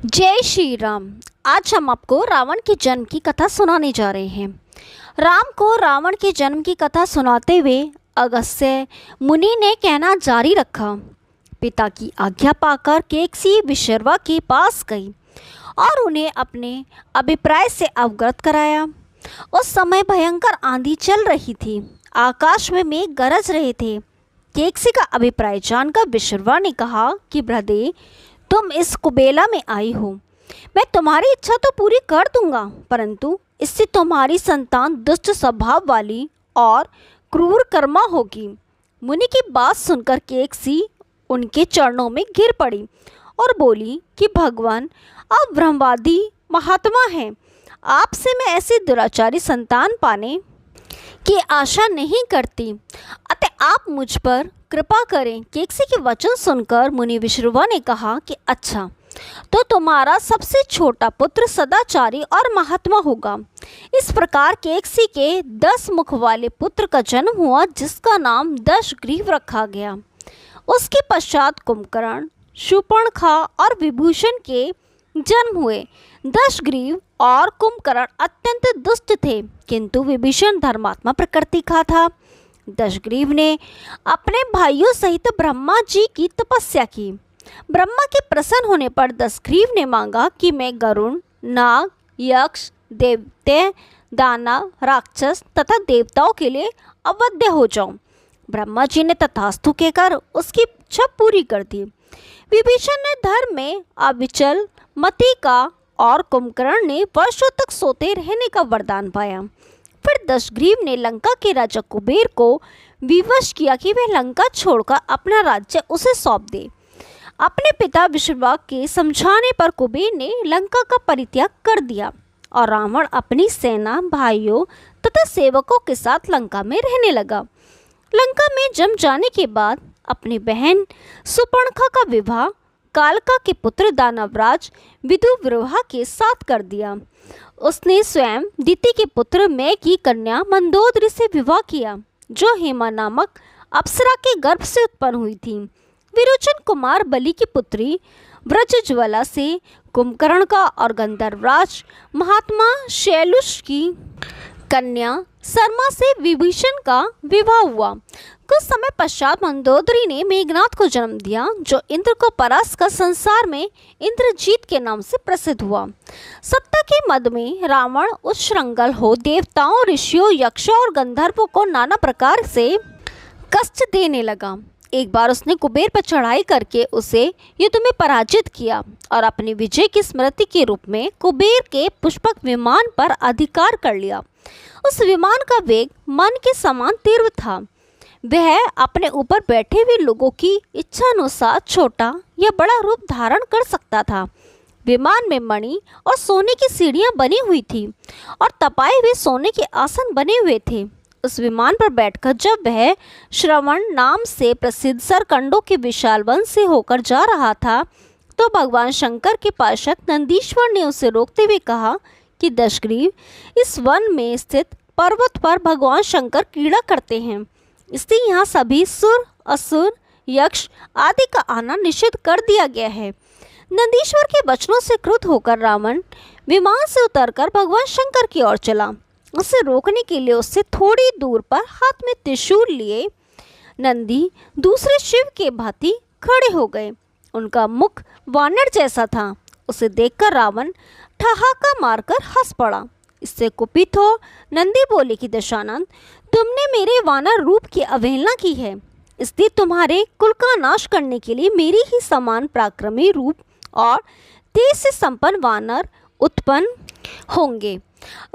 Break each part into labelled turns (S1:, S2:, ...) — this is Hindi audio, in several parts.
S1: जय श्री राम। आज हम आपको रावण के जन्म की कथा सुनाने जा रहे हैं। राम को रावण के जन्म की कथा सुनाते हुए अगस्त्य मुनि ने कहना जारी रखा। पिता की आज्ञा पाकर केकसी विशर्वा के पास गई और उन्हें अपने अभिप्राय से अवगत कराया। उस समय भयंकर आंधी चल रही थी, आकाश में मेघ गरज रहे थे। केकसी का अभिप्राय जानकर विशर्वा ने कहा कि ब्रदे, तुम इस कुबेला में आई हो, मैं तुम्हारी इच्छा तो पूरी कर दूंगा, परंतु इससे तुम्हारी संतान दुष्ट स्वभाव वाली और क्रूर कर्मा होगी। मुनि की बात सुनकर केकसी उनके चरणों में गिर पड़ी और बोली कि भगवान, आप ब्रह्मवादी महात्मा हैं, आपसे मैं ऐसी दुराचारी संतान पाने की आशा नहीं करती, अतः आप मुझ पर कृपा करें। केकसी के वचन सुनकर मुनि विशर्वा ने कहा कि अच्छा, तो तुम्हारा सबसे छोटा पुत्र सदाचारी और महात्मा होगा। इस प्रकार केकसी के 10 मुख वाले पुत्र का जन्म हुआ, जिसका नाम दशग्रीव रखा गया। उसके पश्चात कुंभकर्ण, शूर्पणखा और विभूषण के जन्म हुए। दशग्रीव और कुंभकर्ण अत्यंत दुष्ट थे, किंतु विभीषण धर्मात्मा प्रकृति का था। दशग्रीव ने अपने भाइयों सहित ब्रह्मा जी की तपस्या की। ब्रह्मा के प्रसन्न होने पर दशग्रीव ने मांगा कि मैं गरुण, नाग, यक्ष, दैत्य, दानव, राक्षस तथा देवताओं के लिए अवध्य हो जाऊं। ब्रह्मा जी ने तथास्तु कहकर उसकी इच्छा पूरी कर दी। विभीषण ने धर्म में अविचल मति का और कुंभकर्ण ने वर्षों तक सोते रहने का वरदान पाया। फिर दशग्रीव ने लंका के राजा कुबेर को विवश किया कि वह लंका छोड़कर अपना राज्य उसे सौंप दे। अपने पिता विश्रवा के समझाने पर कुबेर ने लंका का परित्याग कर दिया और रावण अपनी सेना, भाइयों तथा सेवकों के साथ लंका में रहने लगा। लंका में जम जाने के बाद अपनी बहन शूर्पणखा का विवाह कालका के पुत्र दानवराज विदुविवाह के साथ कर दिया। उसने स्वयं दिति के पुत्र मैं की कन्या मंदोदरी से विवाह किया, जो हेमा नामक अप्सरा के गर्भ से उत्पन्न हुई थी। विरोचन कुमार बलि की पुत्री व्रजज्वाला से कुंभकर्ण का और गंधर्वराज महात्मा शैलुष की कन्या शर्मा से विभीषण का विवाह हुआ। कुछ समय पश्चात मंदोदरी ने मेघनाथ को जन्म दिया, जो इंद्र को परास्त कर संसार में इंद्रजीत के नाम से प्रसिद्ध हुआ। सत्ता के मद में रावण उच्छृंखल हो देवताओं, ऋषियों, यक्षों और गंधर्वों को नाना प्रकार से कष्ट देने लगा। एक बार उसने कुबेर पर चढ़ाई करके उसे युद्ध में पराजित किया और अपनी विजय की स्मृति के रूप में कुबेर के पुष्पक विमान पर अधिकार कर लिया। उस विमान का वेग मन के समान तीव्र था। वह अपने ऊपर बैठे हुए लोगों की इच्छा अनुसार छोटा या बड़ा रूप धारण कर सकता था। विमान में मणि और सोने की सीढ़ियां बनी हुई थी और तपाए हुए सोने के आसन बने हुए थे। उस विमान पर बैठकर जब वह श्रवण नाम से प्रसिद्ध सरकंडों के विशाल वन से होकर जा रहा था, तो भगवान शंकर के पार्षद नंदीश्वर ने उसे रोकते हुए कहा कि दशग्रीव, इस वन में स्थित पर्वत पर भगवान शंकर क्रीड़ा करते हैं, इसलिए यहाँ सभी सुर, असुर, यक्ष आदि का आना निषिद्ध कर दिया गया है। नंदीश्वर के वचनों से क्रुद्ध होकर रावण विमान से उतरकर भगवान शंकर की ओर चला। उसे रोकने के लिए उससे थोड़ी दूर पर हाथ में त्रिशूल लिए नंदी दूसरे शिव के भांति खड़े हो गए। उनका मुख वानर जैसा था। उसे देखकर रावण ठहाका मारकर हंस पड़ा। इससे कुपित हो नंदी बोले कि दशानंद, तुमने मेरे वानर रूप की अवहेलना की है, इसलिए तुम्हारे कुल का नाश करने के लिए मेरी ही समान पराक्रमी रूप और तेज से संपन्न वानर उत्पन्न होंगे।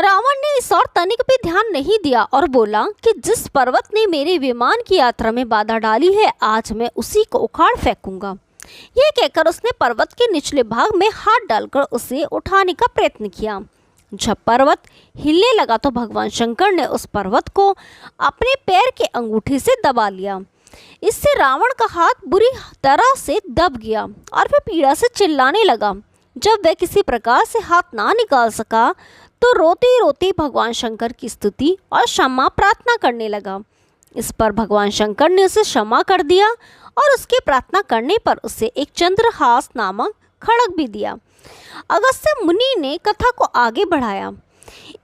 S1: रावण ने इस और तनिक भी ध्यान नहीं दिया और बोला कि जिस पर्वत ने मेरे विमान की यात्रा में बाधा डाली है, आज मैं उसी को उखाड़ फेंकूंगा। यह कहकर उसने पर्वत के निचले भाग में हाथ डालकर उसे उठाने का प्रयत्न किया। जब पर्वत हिलने लगा तो भगवान शंकर ने उस पर्वत को अपने पैर के अंगूठे से दबा लिया। इससे रावण का हाथ बुरी तरह से दब गया और वह पीड़ा से चिल्लाने लगा। जब वह किसी प्रकार से हाथ ना निकाल सका तो रोते रोते भगवान शंकर की स्तुति और क्षमा प्रार्थना करने लगा। इस पर भगवान शंकर ने उसे क्षमा कर दिया और उसकी प्रार्थना करने पर उसे एक चंद्रहास नामक खड़क भी दिया। अगस्त्य मुनि ने कथा को आगे बढ़ाया।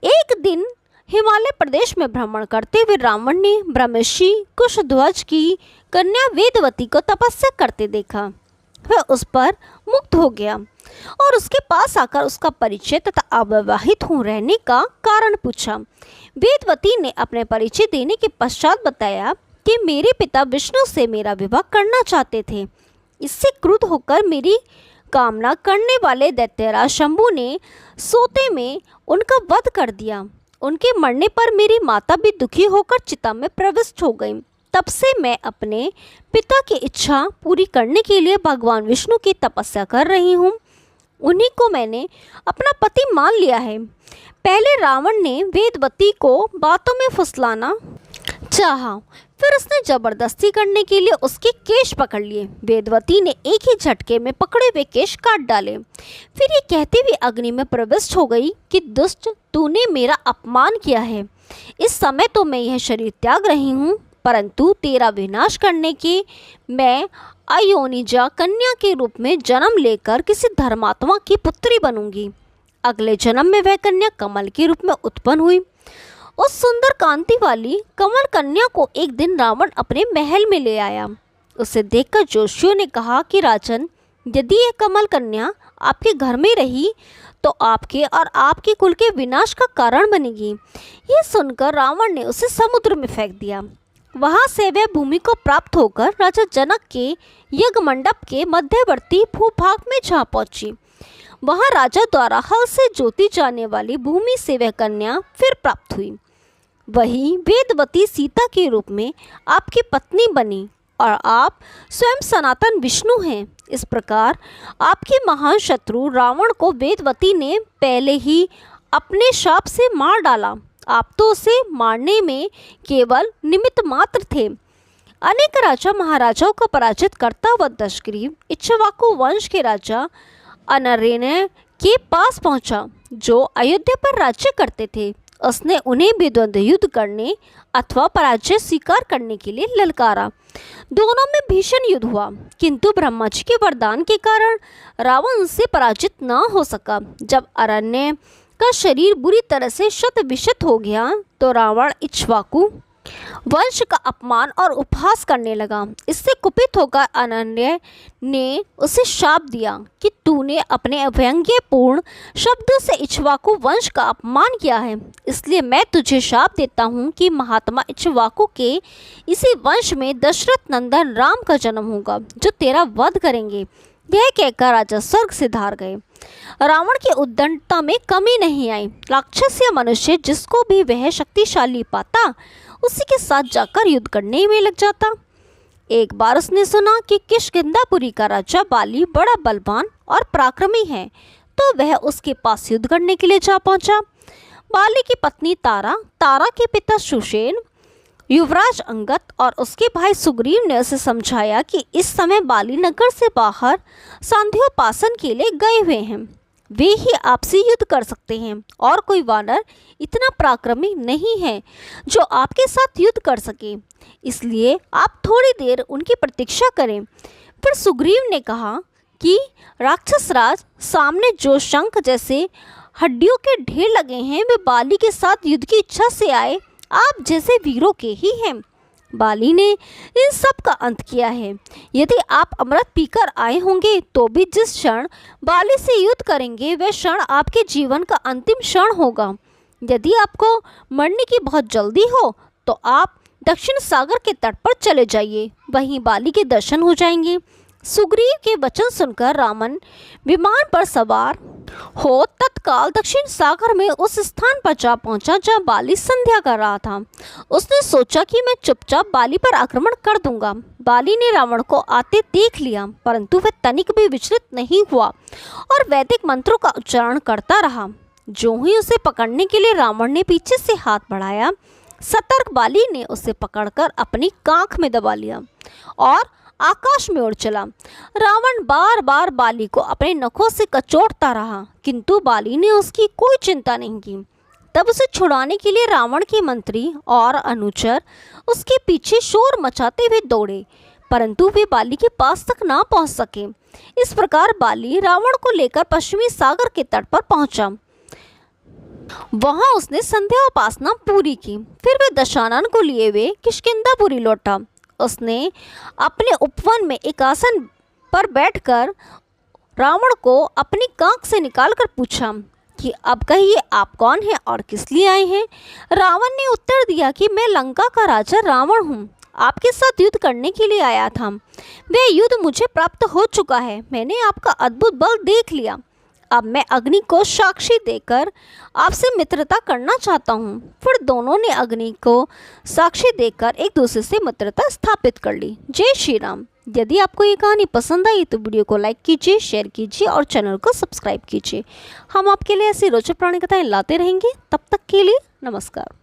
S1: एक दिन हिमालय प्रदेश में भ्रमण करते हुए रावण ने ब्रह्मर्षि कुशध्वज की कन्या वेदवती को तपस्या करते देखा। वह उस पर मुग्ध हो गया और उसके पास आकर उसका परिचय तथा अविवाहित हो रहने का कारण पूछा। वेदवती ने अपने परिचय देने के पश्चात बताया कि मेरे पिता विष्णु से मेरा विवाह करना चाहते थे। इससे क्रुद्ध होकर मेरी कामना करने वाले दैत्यराज शंभु ने सोते में उनका वध कर दिया। उनके मरने पर मेरी माता भी दुखी होकर चिता में प्रविष्ट हो गई। तब से मैं अपने पिता की इच्छा पूरी करने के लिए भगवान विष्णु की तपस्या कर रही हूँ। उन्हीं को मैंने अपना पति मान लिया है। पहले रावण ने वेदवती को बातों में फुसलाना चाहा, फिर उसने जबरदस्ती करने के लिए उसके केश पकड़ लिए। वेदवती ने एक ही झटके में पकड़े हुए केश काट डाले। फिर ये कहते हुए अग्नि में प्रविष्ट हो गई कि दुष्ट, तूने मेरा अपमान किया है। इस समय तो मैं यह शरीर त्याग रही हूँ, परंतु तेरा विनाश करने के मैं अयोनिजा कन्या के रूप में जन्म लेकर किसी धर्मात्मा की पुत्री बनूंगी। अगले जन्म में वह कन्या कमल के रूप में उत्पन्न हुई। उस सुंदर कांति वाली कमल कन्या को एक दिन रावण अपने महल में ले आया। उसे देखकर जोशियों ने कहा कि राजन, यदि यह कमल कन्या आपके घर में रही तो आपके और आपके कुल के विनाश का कारण बनेगी। यह सुनकर रावण ने उसे समुद्र में फेंक दिया। वहां से वह भूमि को प्राप्त होकर राजा जनक के यज्ञ मंडप के मध्यवर्ती भूभाग में जा पहुंची। वहां राजा द्वारा हल से जोती जाने वाली भूमि से वह कन्या फिर प्राप्त हुई। वही वेदवती सीता के रूप में आपकी पत्नी बनी और आप स्वयं सनातन विष्णु हैं। इस प्रकार आपके महान शत्रु रावण को वेदवती ने पहले ही अपने शाप से मार डाला। आप तो उसे मारने में केवल निमित्त मात्र थे। अनेक राजा महाराजाओं को पराजित करता हुआ दशग्रीव इक्ष्वाकु वंश के राजा अनरेय के पास पहुंचा, जो अयोध्या पर राज्य करते थे। उसने उन्हें भी द्वंद्व युद्ध करने अथवा पराजय स्वीकार करने के लिए ललकारा। दोनों में भीषण युद्ध हुआ, किंतु ब्रह्मा जी के वरदान के कारण रावण उनसे पराजित न हो सका। जब अरण्य का शरीर बुरी तरह से शत विशत हो गया तो रावण इक्ष्वाकु वंश का अपमान और उपहास करने लगा। इससे कुपित होकर अनन्य ने उसे शाप दिया कि तूने अपने व्यंग्यपूर्ण शब्दों से इक्ष्वाकु वंश का अपमान किया है, इसलिए मैं तुझे शाप देता हूँ कि महात्मा इक्ष्वाकु के इसी वंश में दशरथ नंदन राम का जन्म होगा, जो तेरा वध करेंगे। यह कहकर राजा स्वर्ग से धार गए। रावण की उद्दंडता में कमी नहीं आई। राक्षस या मनुष्य जिसको भी वह शक्तिशाली पाता उसी के साथ जाकर युद्ध करने में लग जाता। एक बार उसने सुना कि किष्किंधापुरी का राजा बाली बड़ा बलवान और पराक्रमी है, तो वह उसके पास युद्ध करने के लिए जा पहुंचा। बाली की पत्नी तारा, तारा के पिता सुषेण, युवराज अंगद और उसके भाई सुग्रीव ने उसे समझाया कि इस समय बाली नगर से बाहर सांध्योपासन के लिए गए हुए हैं। वे ही आपसे युद्ध कर सकते हैं और कोई वानर इतना पराक्रमी नहीं है जो आपके साथ युद्ध कर सके, इसलिए आप थोड़ी देर उनकी प्रतीक्षा करें। फिर सुग्रीव ने कहा कि राक्षस राज, सामने जो शंख जैसे हड्डियों के ढेर लगे हैं वे बाली के साथ युद्ध की इच्छा से आए आप जैसे वीरों के ही हैं। बाली ने इन सब का अंत किया है। यदि आप अमृत पीकर आए होंगे तो भी जिस क्षण बाली से युद्ध करेंगे वह क्षण आपके जीवन का अंतिम क्षण होगा। यदि आपको मरने की बहुत जल्दी हो तो आप दक्षिण सागर के तट पर चले जाइए, वहीं बाली के दर्शन हो जाएंगे। सुग्रीव के वचन सुनकर रावण विमान पर सवार हो तत्काल दक्षिण सागर में उस स्थान पर जा पहुंचा जहां बाली संध्या कर रहा था। उसने सोचा कि मैं चुपचाप बाली पर आक्रमण कर दूंगा। बाली ने रावण को आते देख लिया, परंतु वह तनिक भी विचलित नहीं हुआ और वैदिक मंत्रों का उच्चारण करता रहा। जो ही उसे पकड़ने के लिए रावण ने पीछे से हाथ बढ़ाया, सतर्क बाली ने उसे पकड़कर अपनी कांख में दबा लिया और आकाश में उड़ चला। रावण बार बार बाली को अपने नखों से कचोटता रहा, किंतु बाली ने उसकी कोई चिंता नहीं की। तब उसे छुड़ाने के लिए रावण के मंत्री और अनुचर उसके पीछे शोर मचाते हुए दौड़े, परंतु वे बाली के पास तक ना पहुंच सके। इस प्रकार बाली रावण को लेकर पश्चिमी सागर के तट पर पहुंचा। वहां उसने संध्या उपासना पूरी की। फिर वे दशानन को लिए हुए किष्किंधापुरी लौटा। उसने अपने उपवन में एक आसन पर बैठकर रावण को अपनी कांख से निकालकर पूछा कि अब कहिए आप कौन हैं और किस लिए आए हैं। रावण ने उत्तर दिया कि मैं लंका का राजा रावण हूँ, आपके साथ युद्ध करने के लिए आया था। वह युद्ध मुझे प्राप्त हो चुका है। मैंने आपका अद्भुत बल देख लिया। अब मैं अग्नि को साक्षी देकर आपसे मित्रता करना चाहता हूँ। फिर दोनों ने अग्नि को साक्षी देकर एक दूसरे से मित्रता स्थापित कर ली। जय श्री राम। यदि आपको ये कहानी पसंद आई तो वीडियो को लाइक कीजिए, शेयर कीजिए और चैनल को सब्सक्राइब कीजिए। हम आपके लिए ऐसी रोचक पुरानी कथाएं लाते रहेंगे। तब तक के लिए नमस्कार।